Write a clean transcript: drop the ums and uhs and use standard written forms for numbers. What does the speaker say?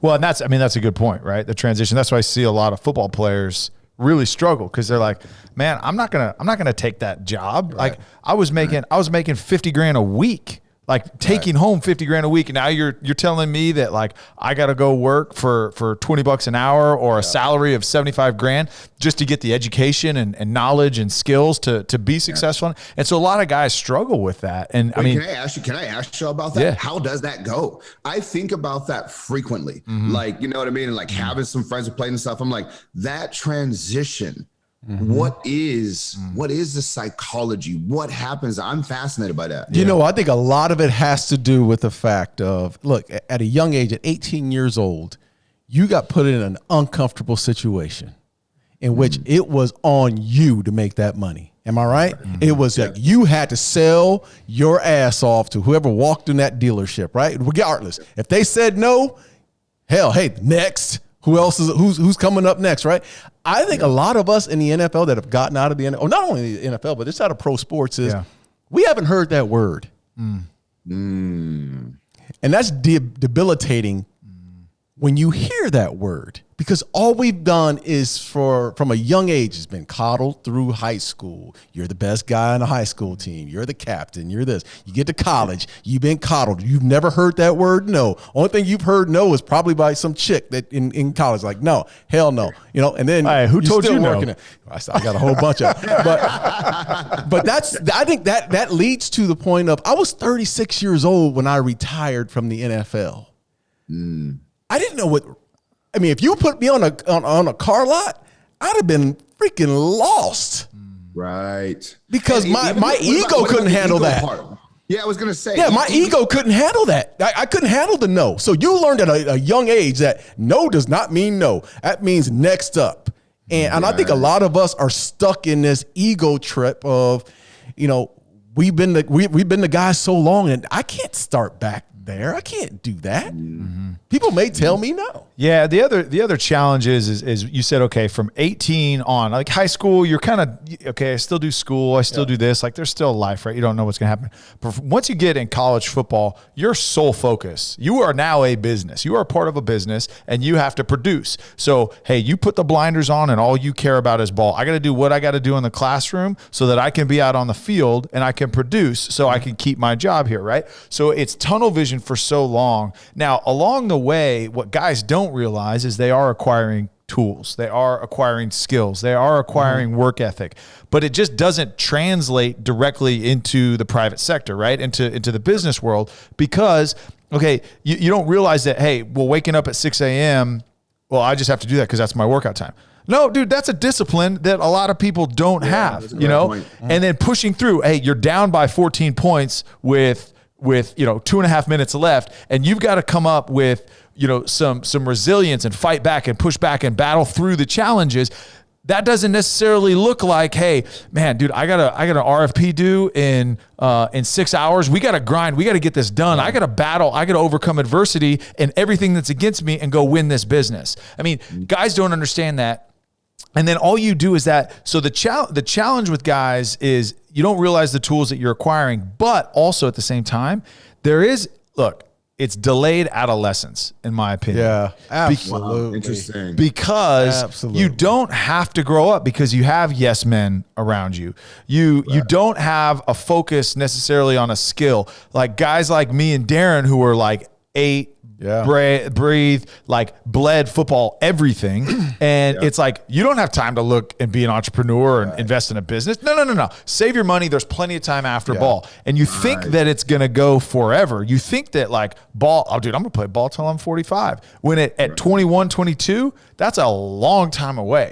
Well, and that's a good point, right? The transition. That's why I see a lot of football players really struggle because they're like, man, I'm not gonna take that job. Right. Like I was making $50,000 a week. Like taking home $50,000 a week, and now you're telling me that like I got to go work for $20 an hour or a salary of $75,000 just to get the education and knowledge and skills to be successful. And so a lot of guys struggle with that. And can I ask you about that? Yeah. How does that go? I think about that frequently. Like, you know what I mean? And like having some friends who play and stuff. I'm like, that transition. What is the psychology? What happens? I'm fascinated by that. You know, I think a lot of it has to do with the fact of, look, at a young age, at 18 years old, you got put in an uncomfortable situation in which it was on you to make that money. Am I right? It was like you had to sell your ass off to whoever walked in that dealership, right? Regardless. If they said no, hell, hey, next. Who else is who's coming up next, right? I think a lot of us in the NFL that have gotten out of the NFL, or not only the NFL, but just out of pro sports is we haven't heard that word. And that's debilitating when you hear that word, because all we've done is from a young age has been coddled through high school. You're the best guy on the high school team. You're the captain. You're this. You get to college. You've been coddled. You've never heard that word no. Only thing you've heard no is probably by some chick that in college, like, no, hell no. You know, and then who told you no? I got a whole bunch of but I think that leads to the point of I was 36 years old when I retired from the NFL. I didn't know what. I mean, if you put me on a car lot, I'd have been freaking lost. Right. Because my ego couldn't handle that. Yeah, I was going to say. Yeah, my ego couldn't handle that. I couldn't handle the no. So you learned at a young age that no does not mean no. That means next up. And I think a lot of us are stuck in this ego trip of, you know, we've been the guys so long, and I can't start back there. I can't do that. People may tell me no. Yeah. The other challenge is you said, okay, from 18 on, like high school, you're kind of, okay, I still do school. I still do this. Like there's still life, right? You don't know what's going to happen. But once you get in college football, your sole focus, you are now a business. You are a part of a business and you have to produce. So, hey, you put the blinders on and all you care about is ball. I got to do what I got to do in the classroom so that I can be out on the field and I can produce so I can keep my job here, right? So it's tunnel vision for so long. Now, along the way, what guys don't realize is they are acquiring tools. They are acquiring skills. They are acquiring work ethic, but it just doesn't translate directly into the private sector, right? Into the business world, because, okay, you don't realize that, hey, well, waking up at 6 a.m., well, I just have to do that because that's my workout time. No, dude, that's a discipline that a lot of people don't have, you know? And then pushing through, hey, you're down by 14 points with 2.5 minutes left, and you've got to come up with, some resilience and fight back and push back and battle through the challenges. That doesn't necessarily look like, hey, man, dude, I got an RFP due in 6 hours. We got to grind. We got to get this done. I got to battle. I got to overcome adversity and everything that's against me and go win this business. I mean, guys don't understand that. And then all you do is that. So the challenge with guys is you don't realize the tools that you're acquiring, but also at the same time, it's delayed adolescence, in my opinion. Yeah, absolutely. Wow, interesting. Because you don't have to grow up because you have yes men around you. You don't have a focus necessarily on a skill. Like guys like me and Darren who are like breathe, like bled football, everything. And it's like, you don't have time to look and be an entrepreneur and invest in a business. No. Save your money. There's plenty of time after ball. And you think that it's going to go forever. You think that like ball, oh dude, I'm going to play ball till I'm 45. When at 21, 22, that's a long time away.